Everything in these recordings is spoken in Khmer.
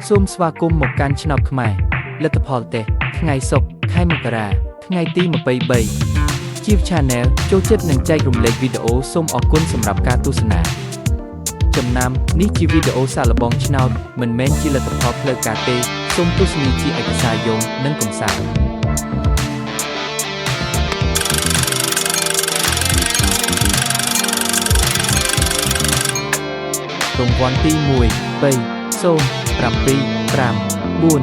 សូមស្វាគមន៍មកកាន់ឆ្នោតខ្មែរលទ្ធផលតេស្តថ្ងៃសុក្រខែមករាថ្ងៃទី23ជា Channel ចូលចិត្តនិងចែករំលែកវីដេអូសូមអរគុណសម្រាប់ការទស្សនាចំណាំនេះជាវីដេអូសាកល្បងឆ្នោតមិនមែនជាលទ្ធផលផ្លូវការទេសូមទស្សនាជាឯកសារយោងនិងកំសាន្តរង្វាន់ទី1 3 0 7 5 4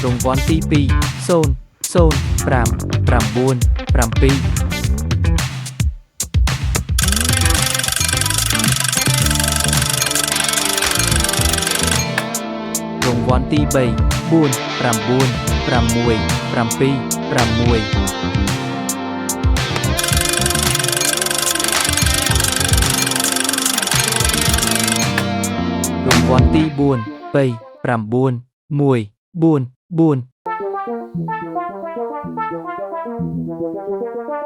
រង្វាន់ទី2 0 0 5 9 7 រង្វាន់ទី3 4 9 6 7 6 រង្វាន់ទី4 5 9 1 4 4